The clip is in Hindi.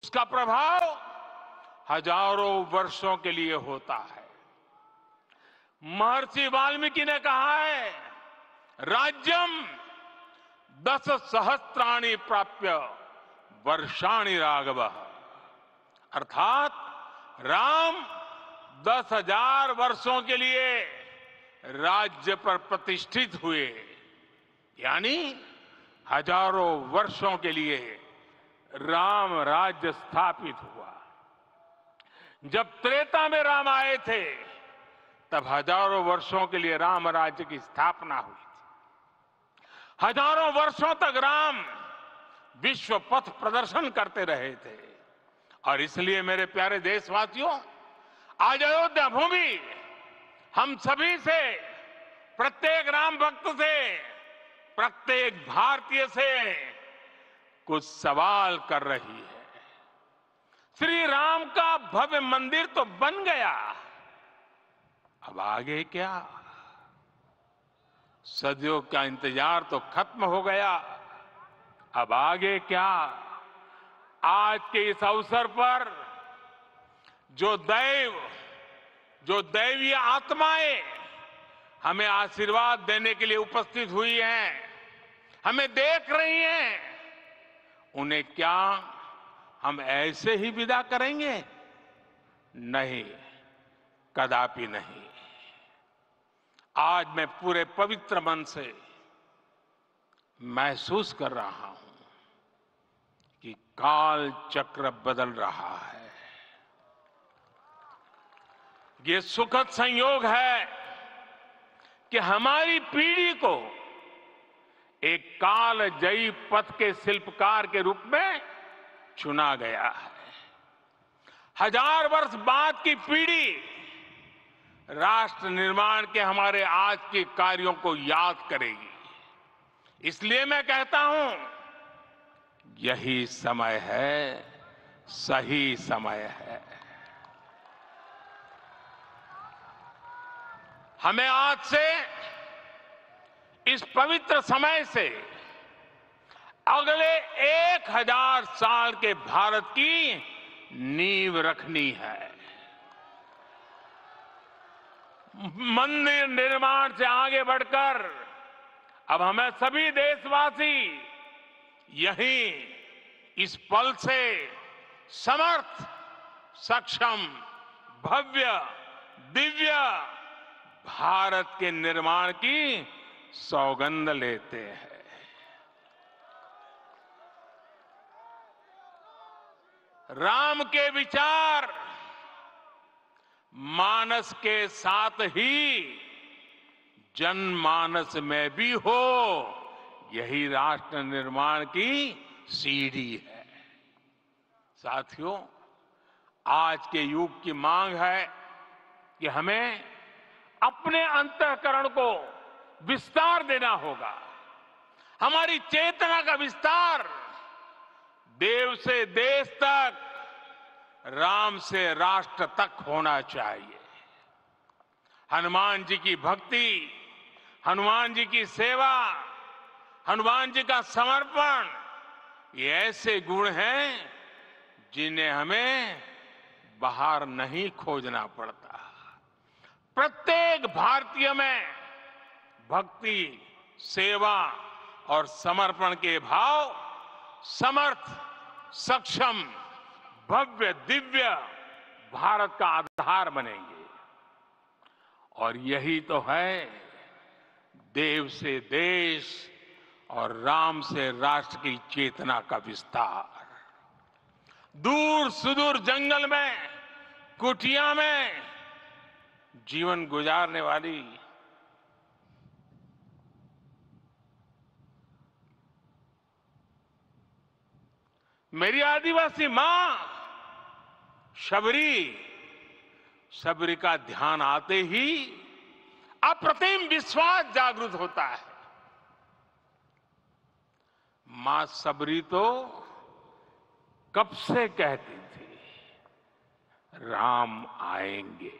उसका प्रभाव हजारों वर्षों के लिए होता है। महर्षि वाल्मीकि ने कहा है, राज्यम 10 सहस्त्राणि प्राप्य वर्षाणि राघव, अर्थात राम 10,000 वर्षों के लिए राज्य पर प्रतिष्ठित हुए, यानी हजारों वर्षों के लिए राम राज्य स्थापित हुआ। जब त्रेता में राम आए थे तब हजारों वर्षों के लिए राम राज्य की स्थापना हुई थी। हजारों वर्षों तक राम विश्व पथ प्रदर्शन करते रहे थे। और इसलिए मेरे प्यारे देशवासियों, आज अयोध्या भूमि हम सभी से, प्रत्येक राम भक्त से, प्रत्येक भारतीय से कुछ सवाल कर रही है। श्री राम का भव्य मंदिर तो बन गया, अब आगे क्या? सदियों का इंतजार तो खत्म हो गया, अब आगे क्या? आज के इस अवसर पर जो दैवीय आत्माएं हमें आशीर्वाद देने के लिए उपस्थित हुई हैं, हमें देख रही हैं, उन्हें क्या हम ऐसे ही विदा करेंगे? नहीं, कदापि नहीं। आज मैं पूरे पवित्र मन से महसूस कर रहा हूं कि काल चक्र बदल रहा है। ये सुखद संयोग है कि हमारी पीढ़ी को एक कालजयी पथ के शिल्पकार के रूप में चुना गया है। 1000 वर्ष बाद की पीढ़ी राष्ट्र निर्माण के हमारे आज के कार्यों को याद करेगी। इसलिए मैं कहता हूं, यही समय है, सही समय है। हमें आज से, इस पवित्र समय से अगले 1000 साल के भारत की नींव रखनी है। मंदिर निर्माण से आगे बढ़कर अब हमें सभी देशवासी यहीं इस पल से समर्थ, सक्षम, भव्य, दिव्य भारत के निर्माण की सौगंध लेते हैं। राम के विचार मानस के साथ ही जनमानस में भी हो, यही राष्ट्र निर्माण की सीढ़ी है। साथियों, आज के युग की मांग है कि हमें अपने अंतःकरण को विस्तार देना होगा। हमारी चेतना का विस्तार देव से देश तक, राम से राष्ट्र तक होना चाहिए। हनुमान जी की भक्ति, हनुमान जी की सेवा, हनुमान जी का समर्पण, ये ऐसे गुण हैं जिन्हें हमें बाहर नहीं खोजना पड़ता। प्रत्येक भारतीय में भक्ति, सेवा और समर्पण के भाव समर्थ, सक्षम, भव्य, दिव्य भारत का आधार बनेंगे। और यही तो है देव से देश और राम से राष्ट्र की चेतना का विस्तार। दूर सुदूर जंगल में, कुटिया में जीवन गुजारने वाली मेरी आदिवासी मां शबरी का ध्यान आते ही अप्रतिम विश्वास जागृत होता है। मां शबरी तो कब से कहती थी, राम आएंगे।